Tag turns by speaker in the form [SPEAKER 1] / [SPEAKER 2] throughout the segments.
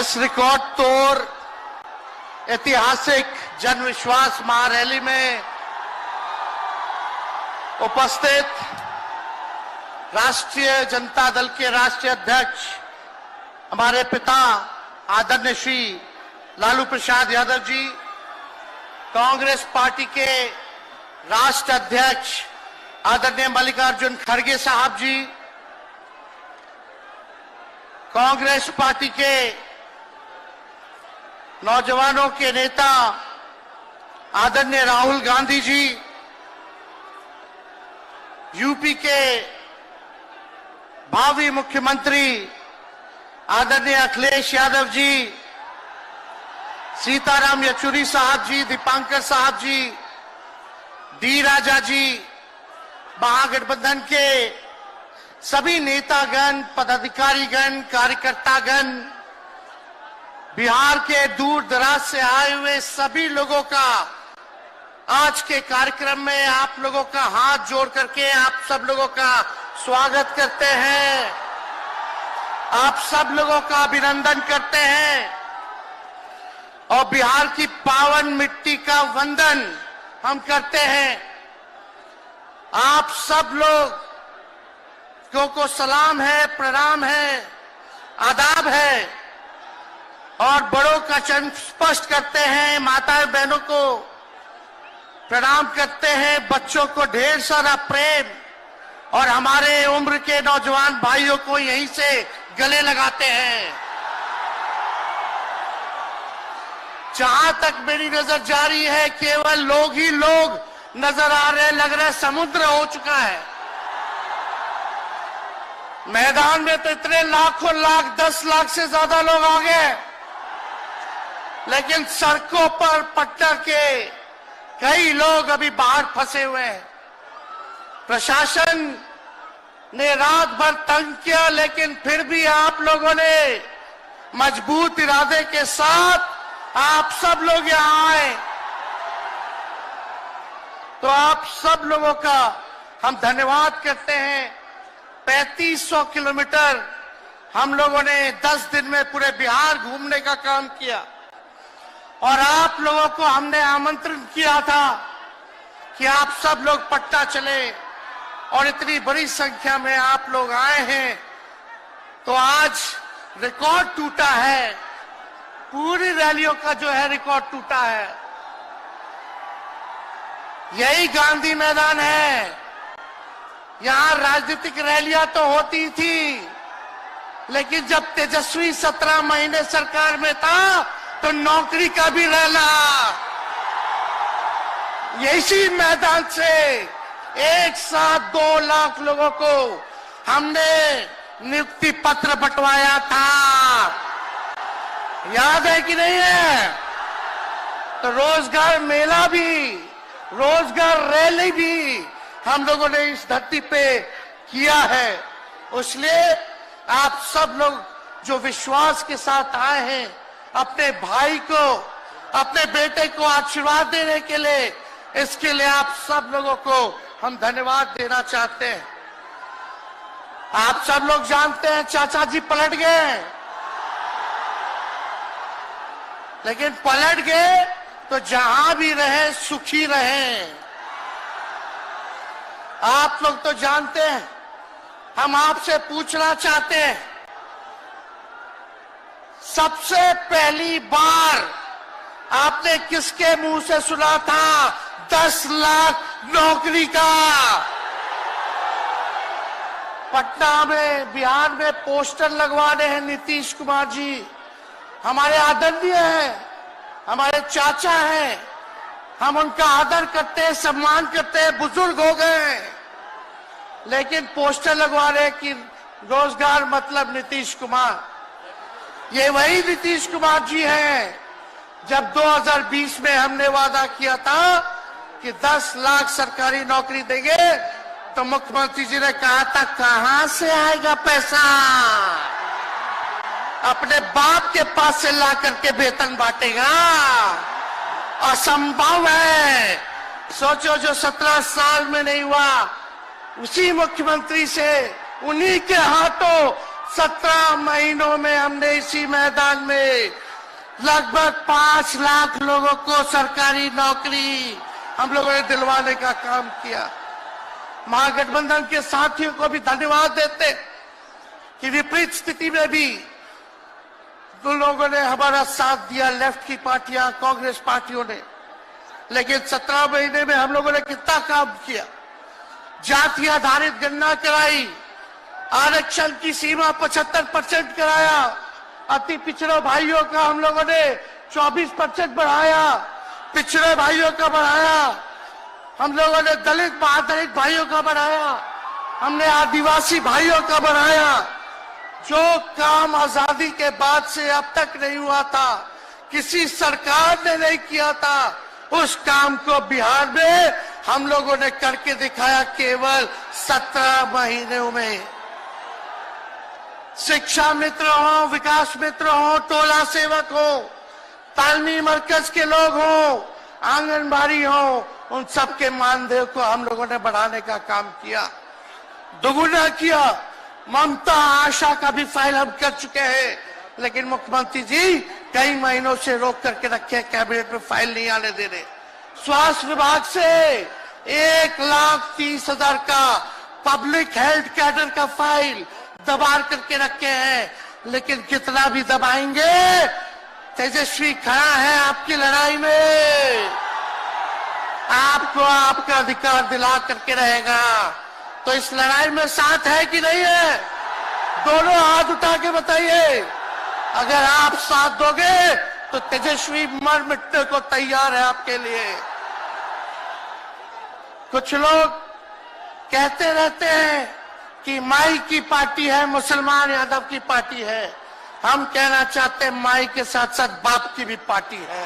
[SPEAKER 1] इस रिकॉर्ड तोड़ ऐतिहासिक जन विश्वास महारैली में उपस्थित राष्ट्रीय जनता दल के राष्ट्रीय अध्यक्ष हमारे पिता आदरणीय श्री लालू प्रसाद यादव जी, कांग्रेस पार्टी के राष्ट्र अध्यक्ष आदरणीय मल्लिकार्जुन खड़गे साहब जी, कांग्रेस पार्टी के नौजवानों के नेता आदरणीय राहुल गांधी जी, यूपी के भावी मुख्यमंत्री आदरणीय अखिलेश यादव जी, सीताराम येचुरी साहब जी, दीपांकर साहब जी, डी राजा जी, महागठबंधन के सभी नेतागण, पदाधिकारीगण, कार्यकर्तागण, बिहार के दूर दराज से आए हुए सभी लोगों का आज के कार्यक्रम में आप लोगों का हाथ जोड़ करके आप सब लोगों का स्वागत करते हैं, आप सब लोगों का अभिनंदन करते हैं और बिहार की पावन मिट्टी का वंदन हम करते हैं। आप सब लोग को सलाम है, प्रणाम है, आदाब है और बड़ों का चरण स्पर्श करते हैं, माताएं बहनों को प्रणाम करते हैं, बच्चों को ढेर सारा प्रेम और हमारे उम्र के नौजवान भाइयों को यहीं से गले लगाते हैं। जहां तक मेरी नजर जा रही है केवल लोग ही लोग नजर आ रहे, लग रहा है समुद्र हो चुका है। मैदान में तो इतने लाखों लाख, 10 लाख से ज्यादा लोग आ गए, लेकिन सड़कों पर पटना के कई लोग अभी बाहर फंसे हुए हैं। प्रशासन ने रात भर तंग किया, लेकिन फिर भी आप लोगों ने मजबूत इरादे के साथ आप सब लोग यहां आए, तो आप सब लोगों का हम धन्यवाद करते हैं। 3500 किलोमीटर हम लोगों ने 10 दिन में पूरे बिहार घूमने का काम किया और आप लोगों को हमने आमंत्रण किया था कि आप सब लोग पटना चले और इतनी बड़ी संख्या में आप लोग आए हैं, तो आज रिकॉर्ड टूटा है, पूरी रैलियों का जो है रिकॉर्ड टूटा है। यही गांधी मैदान है, यहां राजनीतिक रैलियां तो होती थी, लेकिन जब तेजस्वी 17 महीने सरकार में था तो नौकरी का भी रहना यही मैदान से एक साथ 2 लाख लोगों को हमने नियुक्ति पत्र बंटवाया था, याद है कि नहीं है? तो रोजगार मेला भी, रोजगार रैली भी हम लोगों ने इस धरती पे किया है। इसलिए आप सब लोग जो विश्वास के साथ आए हैं अपने भाई को, अपने बेटे को आशीर्वाद देने के लिए, इसके लिए आप सब लोगों को हम धन्यवाद देना चाहते हैं। आप सब लोग जानते हैं चाचा जी पलट गए, लेकिन पलट गए तो जहां भी रहे सुखी रहे। आप लोग तो जानते हैं, हम आपसे पूछना चाहते हैं, सबसे पहली बार आपने किसके मुंह से सुना था 10 लाख नौकरी का? पटना में, बिहार में पोस्टर लगवाने हैं नीतीश कुमार जी, हमारे आदरणीय हैं, हमारे चाचा हैं, हम उनका आदर करते हैं, सम्मान करते हैं, बुजुर्ग हो गए, लेकिन पोस्टर लगवा रहे कि रोजगार मतलब नीतीश कुमार। ये वही नीतीश कुमार जी हैं जब 2020 में हमने वादा किया था कि 10 लाख सरकारी नौकरी देंगे, तो मुख्यमंत्री जी ने कहा था कहां से आएगा पैसा, अपने बाप के पास से ला करके वेतन बांटेगा, असंभव है। सोचो, जो 17 साल में नहीं हुआ, उसी मुख्यमंत्री से, उन्हीं के हाथों 17 महीनों में हमने इसी मैदान में लगभग 5 लाख लोगों को सरकारी नौकरी हम लोगों ने दिलवाने का काम किया। महागठबंधन के साथियों को भी धन्यवाद देते कि विपरीत स्थिति में भी तो लोगों ने हमारा साथ दिया, लेफ्ट की पार्टियां, कांग्रेस पार्टियों ने। लेकिन 17 महीने में हम लोगों ने कितना काम किया। जाति आधारित गणना कराई, आरक्षण की सीमा 75% कराया, अति पिछड़े भाइयों का हम लोगों ने 24% बढ़ाया, पिछड़े भाइयों का बढ़ाया, हम लोगों ने दलित महादलित भाइयों का बढ़ाया, हमने आदिवासी भाइयों का बढ़ाया। जो काम आजादी के बाद से अब तक नहीं हुआ था, किसी सरकार ने नहीं किया था, उस काम को बिहार में हम लोगों ने करके दिखाया केवल 17 महीनों में। शिक्षा मित्र हो, विकास मित्र हो, टोला सेवक हो, तालमी मरकज के लोग हो, आंगनबाड़ी हो, उन सबके मानदेय को हम लोगों ने बढ़ाने का काम किया, दोगुना किया। ममता आशा का भी फाइल हम कर चुके हैं, लेकिन मुख्यमंत्री जी कई महीनों से रोक करके रखे, कैबिनेट में फाइल नहीं आने दे रहे। स्वास्थ्य विभाग से 1,30,000 का पब्लिक हेल्थ कैडर का फाइल दबा करके रखे हैं, लेकिन कितना भी दबाएंगे, तेजस्वी खड़ा है आपकी लड़ाई में, आपको आपका अधिकार दिला करके रहेगा। तो इस लड़ाई में साथ है कि नहीं है? दोनों हाथ उठा के बताइए। अगर आप साथ दोगे तो तेजस्वी मर मिटने को तैयार है आपके लिए। कुछ लोग कहते रहते हैं कि माई की पार्टी है, मुसलमान यादव की पार्टी है। हम कहना चाहते हैं माई के साथ साथ बाप की भी पार्टी है।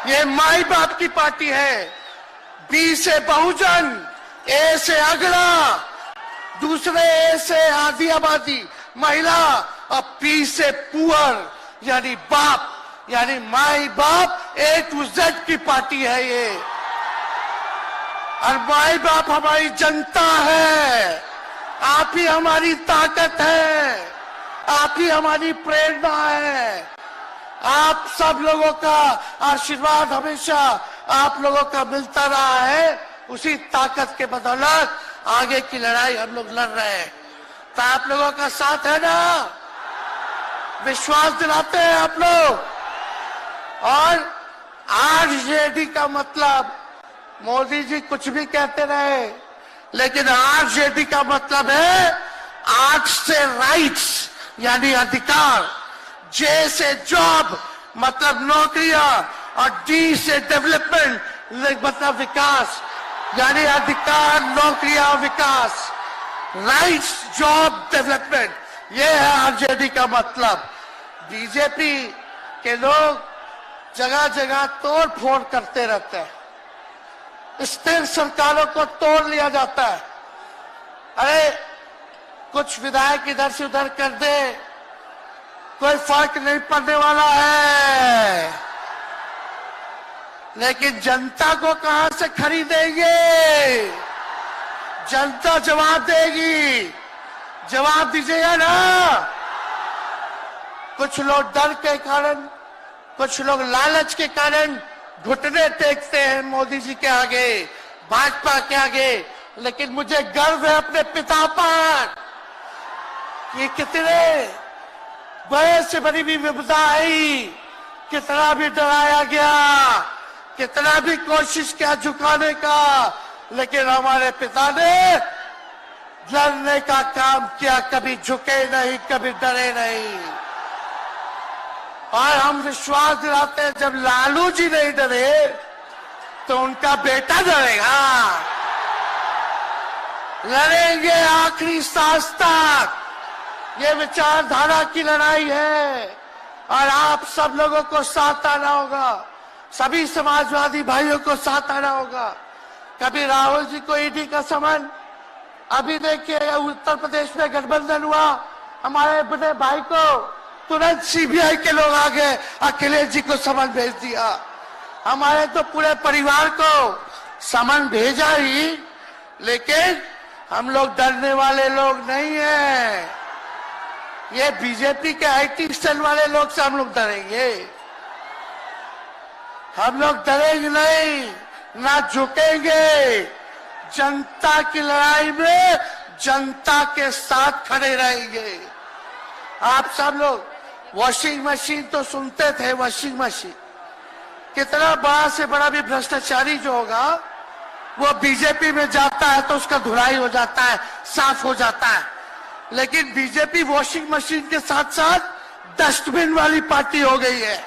[SPEAKER 1] ये माई बाप की पार्टी है। बी से बहुजन, ए से अगला, दूसरे ए से आधी आबादी महिला, और पी से पुअर यानी बाप, यानी माई बाप, ए टू जेड की पार्टी है ये। और माई बाप हमारी जनता है, आप ही हमारी ताकत है, आप ही हमारी प्रेरणा है। आप सब लोगों का आशीर्वाद हमेशा आप लोगों का मिलता रहा है, उसी ताकत के बदौलत आगे की लड़ाई हम लोग लड़ रहे हैं। तो आप लोगों का साथ है ना? विश्वास दिलाते हैं आप लोग। और आरजेडी का मतलब, मोदी जी कुछ भी कहते रहे, लेकिन आरजेडी का मतलब है आर से राइट्स यानी अधिकार, जे से जॉब मतलब नौकरियां, और डी से डेवलपमेंट मतलब विकास, यानी अधिकार, नौकरियां, विकास, राइट्स, जॉब, डेवलपमेंट, ये है आरजेडी का मतलब। बीजेपी के लोग जगह जगह तोड़ फोड़ करते रहते हैं, स्थिर सरकारों को तोड़ लिया जाता है। अरे कुछ विधायक इधर से उधर कर दे, कोई फर्क नहीं पड़ने वाला है, लेकिन जनता को कहां से खरीदेंगे? जनता जवाब देगी, जवाब दीजिएगा ना। कुछ लोग डर के कारण, कुछ लोग लालच के कारण घुटने टेकते हैं मोदी जी के आगे, भाजपा के आगे, लेकिन मुझे गर्व है अपने पिता पर। ये कितने बड़े से बड़ी भी विपदा आई, कितना भी डराया गया, कितना भी कोशिश किया झुकाने का, लेकिन हमारे पिता ने लड़ने का काम किया, कभी झुके नहीं, कभी डरे नहीं। और हम विश्वास दिलाते हैं जब लालू जी नहीं डरे तो उनका बेटा डरेगा। लड़ेंगे आखिरी सांस तक, ये विचारधारा की लड़ाई है। और आप सब लोगों को साथ आना होगा, सभी समाजवादी भाइयों को साथ आना होगा। कभी राहुल जी को ईडी का समन, अभी देखिए उत्तर प्रदेश में गठबंधन हुआ, हमारे बड़े भाई को तुरंत सीबीआई के लोग आ गए, अखिलेश जी को समन भेज दिया। हमारे तो पूरे परिवार को समन भेजा ही, लेकिन हम लोग डरने वाले लोग नहीं हैं। ये बीजेपी के आईटी सेल वाले लोग से हम लोग डरेंगे? हम लोग डरेंगे नहीं, ना झुकेंगे। जनता की लड़ाई में जनता के साथ खड़े रहेंगे। आप सब लोग वॉशिंग मशीन तो सुनते थे, वॉशिंग मशीन कितना बड़ा से बड़ा भी भ्रष्टाचारी जो होगा वो बीजेपी में जाता है तो उसका धुलाई हो जाता है, साफ हो जाता है। लेकिन बीजेपी वॉशिंग मशीन के साथ साथ डस्टबिन वाली पार्टी हो गई है,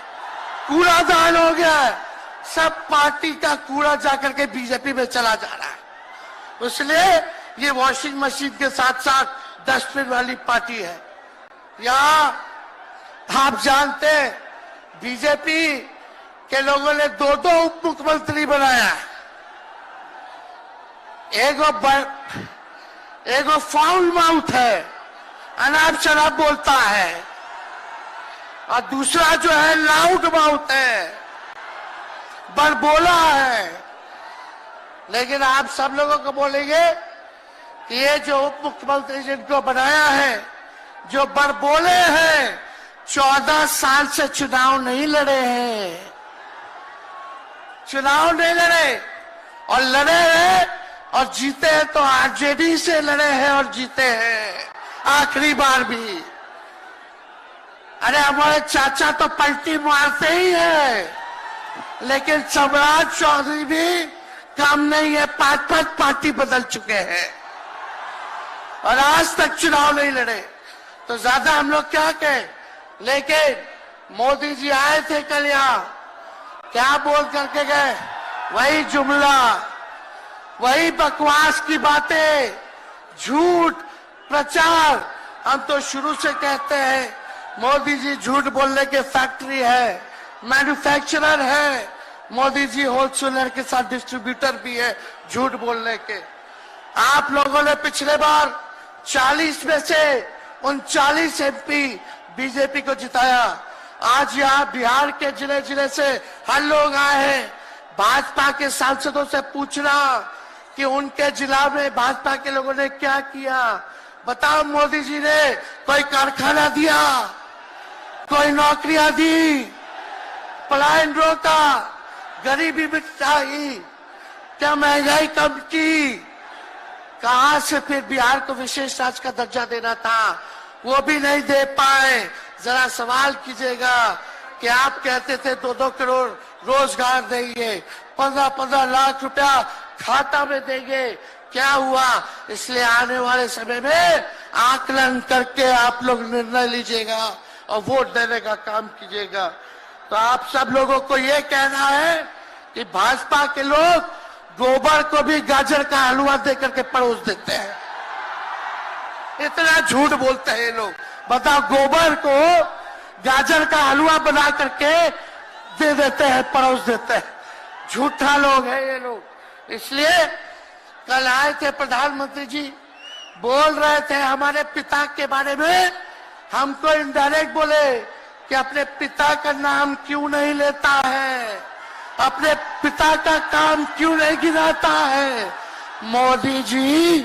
[SPEAKER 1] कूड़ादान हो गया है। सब पार्टी का कूड़ा जाकर के बीजेपी में चला जा रहा है। इसलिए ये वॉशिंग मशीन के साथ साथ डस्टबिन वाली पार्टी है। यहां आप जानते हैं बीजेपी के लोगों ने दो उप मुख्यमंत्री बनाया है। एगो फाउल माउथ है, अनाप शराब बोलता है, और दूसरा जो है लाउड माउथ है, बड़बोला है। लेकिन आप सब लोगों को बोलेंगे कि ये जो उप मुख्यमंत्री जिनको बनाया है, जो बड़बोले हैं, 14 साल से चुनाव नहीं लड़े हैं, चुनाव नहीं लड़े, और लड़े हैं और जीते हैं तो आरजेडी से लड़े हैं और जीते हैं आखिरी बार भी। अरे हमारे चाचा तो पलटी मारते ही है, लेकिन सम्राट चौधरी भी काम नहीं है, 5 पार्टी बदल चुके हैं और आज तक चुनाव नहीं लड़े। तो ज्यादा हम लोग क्या कहें। लेकिन मोदी जी आए थे कल यहाँ, क्या बोल करके गए? वही जुमला, वही बकवास की बातें, झूठ प्रचार। हम तो शुरू से कहते हैं मोदी जी झूठ बोलने के फैक्ट्री है, मैन्युफैक्चरर है। मोदी जी होलसेलर के साथ डिस्ट्रीब्यूटर भी है झूठ बोलने के। आप लोगों ने पिछले बार 40 में से 39 एमपी बीजेपी को जिताया। आज यहाँ बिहार के जिले जिले से हर लोग आए हैं भाजपा के सांसदों से पूछना कि उनके जिला में भाजपा के लोगों ने क्या किया। बताओ, मोदी जी ने कोई कारखाना दिया, कोई नौकरियां दी, पलायन रोका, गरीबी मिटाई, क्या महंगाई कम की? कहां से फिर बिहार को विशेष राज्य का दर्जा देना था, वो भी नहीं दे पाए। जरा सवाल कीजिएगा कि आप कहते थे 2-2 करोड़ रोजगार देंगे, 15-15 लाख रुपया खाता में देंगे, क्या हुआ? इसलिए आने वाले समय में आकलन करके आप लोग निर्णय लीजिएगा और वोट देने का काम कीजिएगा। तो आप सब लोगों को ये कहना है कि भाजपा के लोग गोबर को भी गाजर का हलवा देकर के परोस देते हैं। इतना झूठ बोलते हैं ये लोग। बताओ, गोबर को गाजर का हलवा बना करके दे देते हैं, परोस देते हैं। झूठा लोग है ये लोग। इसलिए कल आए थे प्रधानमंत्री जी, बोल रहे थे हमारे पिता के बारे में। हमको इनडायरेक्ट बोले कि अपने पिता का नाम क्यों नहीं लेता है, अपने पिता का काम क्यों नहीं गिनाता है। मोदी जी,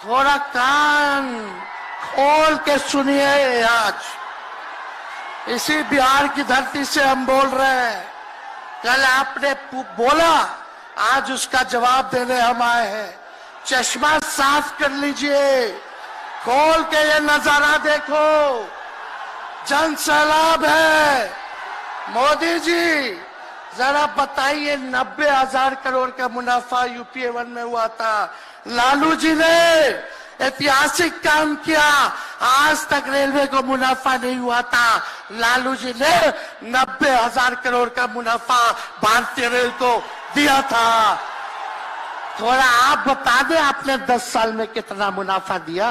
[SPEAKER 1] थोड़ा कान खोल के सुनिए। आज इसी बिहार की धरती से हम बोल रहे हैं। कल आपने बोला, आज उसका जवाब देने हम आए हैं। चश्मा साफ कर लीजिए, खोल के ये नजारा देखो, जन सैलाब है। मोदी जी, जरा बताइए, 90,000 करोड़ का मुनाफा यूपीए 1 में हुआ था। लालू जी ने ऐतिहासिक काम किया, आज तक रेलवे को मुनाफा नहीं हुआ था। लालू जी ने 90,000 करोड़ का मुनाफा भारतीय रेल को दिया था। थोड़ा आप बता दें, आपने 10 साल में कितना मुनाफा दिया?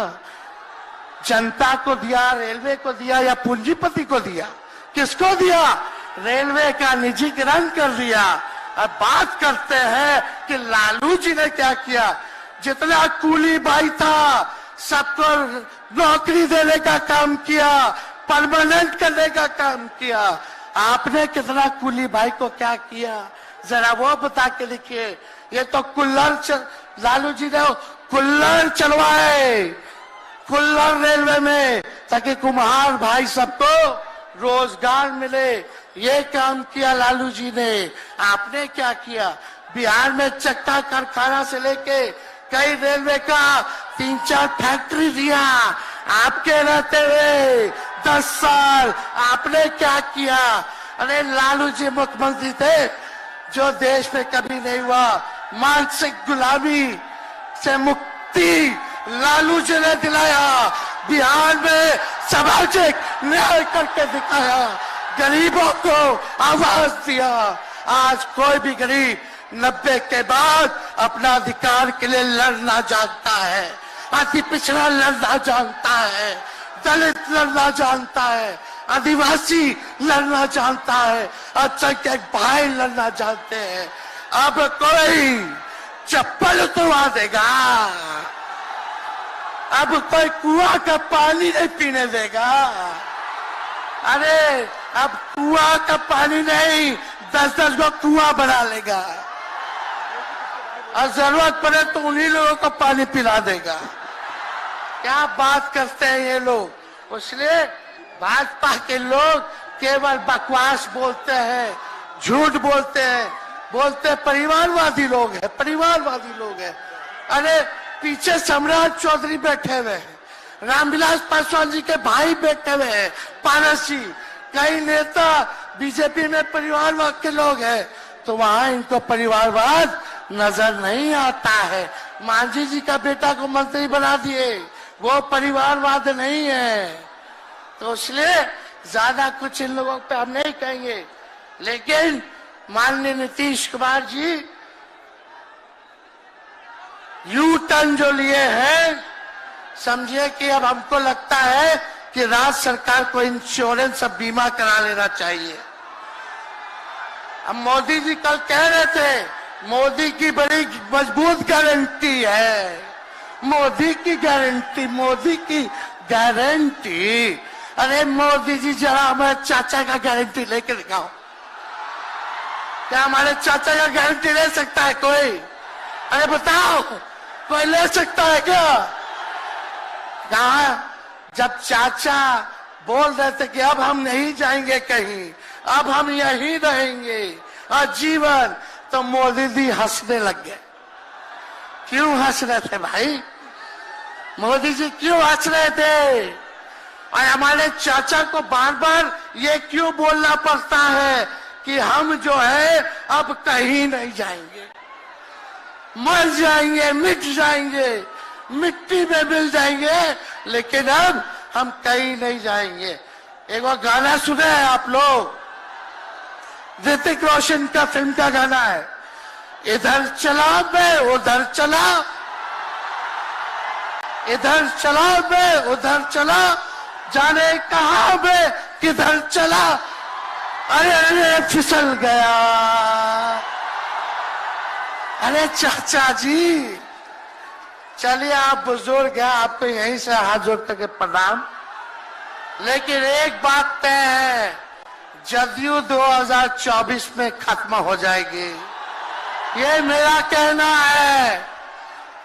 [SPEAKER 1] जनता को दिया, रेलवे को दिया, या पूंजीपति को दिया? किसको दिया? रेलवे का निजीकरण कर दिया। अब बात करते हैं कि लालू जी ने क्या किया। जितना कूली भाई था सबको नौकरी देने का काम किया, परमानेंट करने का काम किया। आपने कितना कूली भाई को क्या किया, जरा वो बता के लिखिए। ये तो लालू जी ने कुल्लड़ चलवाए, कुल्लर रेलवे में, ताकि कुम्हार भाई सबको रोजगार मिले। ये काम किया लालू जी ने। आपने क्या किया? बिहार में चक्का कारखाना से लेके कई रेलवे का 3-4 फैक्ट्री दिया। आपके रहते हुए 10 साल आपने क्या किया? अरे लालू जी मुख्यमंत्री थे जो देश में कभी नहीं हुआ। मानसिक गुलामी से मुक्ति लालू जी ने दिलाया। बिहार में सामाजिक न्याय करके दिखाया। गरीबों को आवाज दिया। आज कोई भी गरीब 90 के बाद अपना अधिकार के लिए लड़ना जानता है। अति पिछड़ा लड़ना जानता है, दलित लड़ना जानता है, आदिवासी लड़ना जानता है, अल्पसंख्यक भाई लड़ना जानते हैं। अब कोई चप्पल उतरवा देगा, अब कोई कुआं का पानी नहीं पीने देगा। अरे अब कुआं का पानी नहीं, 10-10 को कुआं बना लेगा और जरूरत पड़े तो उन्हीं लोगों को पानी पिला देगा। क्या बात करते हैं ये लोग। इसलिए भाजपा के लोग केवल बकवास बोलते हैं, झूठ बोलते हैं, बोलते परिवारवादी लोग हैं, परिवारवादी लोग हैं। अरे पीछे सम्राट चौधरी बैठे हुए हैं, रामविलास पासवान जी के भाई बैठे हुए हैं, पारस जी, कई नेता बीजेपी में परिवारवाद के लोग हैं, तो वहां इनको परिवारवाद नजर नहीं आता है। मांझी जी का बेटा को मंत्री बना दिए, वो परिवारवाद नहीं है। तो इसलिए ज्यादा कुछ इन लोगों पे हम नहीं कहेंगे। लेकिन माननीय नीतीश कुमार जी यू टर्न जो लिए हैं, समझिए कि अब हमको लगता है कि राज्य सरकार को इंश्योरेंस और बीमा करा लेना चाहिए। अब मोदी जी कल कह रहे थे मोदी की बड़ी मजबूत गारंटी है, मोदी की गारंटी, मोदी की गारंटी। अरे मोदी जी जरा हमारे चाचा का गारंटी लेके दिखाओ। क्या हमारे चाचा का गारंटी ले सकता है कोई? अरे बताओ, कोई ले सकता है क्या? कहा जब चाचा बोल रहे थे कि अब हम नहीं जाएंगे कहीं, अब हम यहीं रहेंगे आजीवन, तो मोदी जी हंसने लग गए। क्यों हंस रहे थे भाई? मोदी जी क्यों हंस रहे थे? और हमारे चाचा को बार बार ये क्यों बोलना पड़ता है कि हम जो है अब कहीं नहीं जाएंगे, मर जाएंगे, मिट जाएंगे, मिट्टी में मिल जाएंगे, लेकिन अब हम कहीं नहीं जाएंगे। एक बार गाना सुने हैं आप लोग, ऋतिक रोशन का फिल्म का गाना है, इधर चला मैं उधर चला, इधर चला मैं उधर चला, जाने कहां मैं किधर चला, अरे अरे फिसल गया। अरे चाचा जी, चलिए आप बुजुर्ग हैं, आपको यहीं से हाथ जोड़ करके प्रणाम। लेकिन एक बात तय है, जदयू 2024 में खत्म हो जाएगी, ये मेरा कहना है।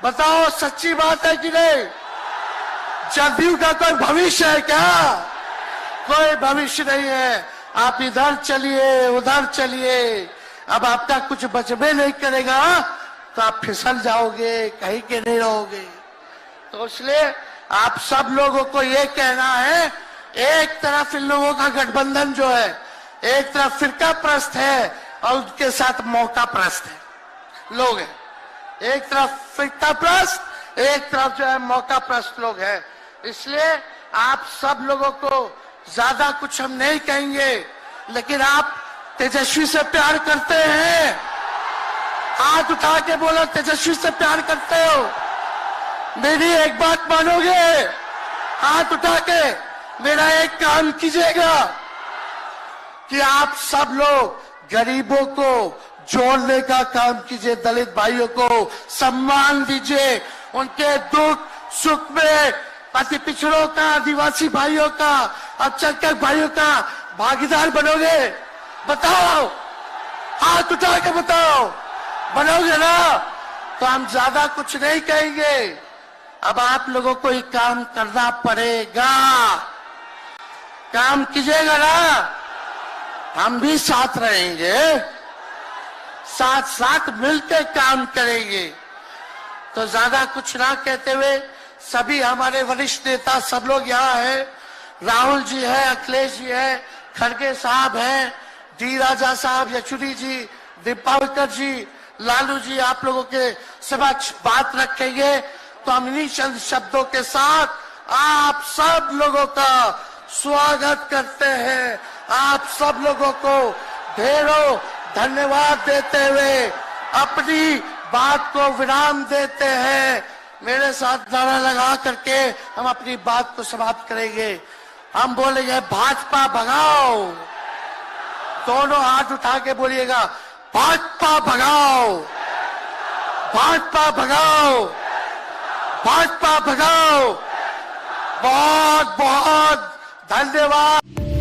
[SPEAKER 1] बताओ सच्ची बात है कि नहीं? जदयू का कोई भविष्य है क्या? कोई भविष्य नहीं है। आप इधर चलिए उधर चलिए, अब आपका कुछ बचबे नहीं करेगा तो आप फिसल जाओगे, कहीं के नहीं रहोगे। तो इसलिए आप सब लोगों को ये कहना है, एक तरफ इन लोगों का गठबंधन जो है, एक तरफ फिरका प्रस्त है और उनके साथ मौका प्रस्त है लोग हैं। एक तरफ फिरका प्रस्त, एक तरफ जो है मौका प्रस्त लोग हैं। इसलिए आप सब लोगों को ज्यादा कुछ हम नहीं कहेंगे, लेकिन आप तेजस्वी से प्यार करते हैं? हाथ उठा के बोलो, तेजस्वी से प्यार करते हो? मेरी एक बात मानोगे? हाथ उठा के मेरा एक काम कीजिएगा कि आप सब लोग गरीबों को जोड़ने का काम कीजिए, दलित भाइयों को सम्मान दीजिए, उनके दुख सुख में अति पिछड़ों का, आदिवासी भाइयों का, अल्पसंख्यक भाइयों का भागीदार बनोगे? बताओ, हाथ उठा के बताओ, बनोगे ना? तो हम ज्यादा कुछ नहीं कहेंगे, अब आप लोगों को ही काम करना पड़ेगा। काम कीजिएगा ना, हम भी साथ रहेंगे, साथ साथ मिलकर काम करेंगे। तो ज्यादा कुछ ना कहते हुए सभी हमारे वरिष्ठ नेता सब लोग यहाँ हैं। राहुल जी है, अखिलेश जी है, खड़गे साहब हैं, डी राजा साहब, येचुरी जी, दीपावकर जी, लालू जी आप लोगों के समक्ष बात रखेंगे। तो हम इन्हीं चंद शब्दों के साथ आप सब लोगों का स्वागत करते हैं। आप सब लोगों को ढेरों धन्यवाद देते हुए अपनी बात को विराम देते हैं। मेरे साथ नारा लगा करके हम अपनी बात को समाप्त करेंगे। हम बोलेंगे भाजपा भगाओ, दोनों हाथ उठा के बोलिएगा भाजपा भगाओ, भाजपा भगाओ, भाजपा भगाओ। बहुत बहुत धन्यवाद।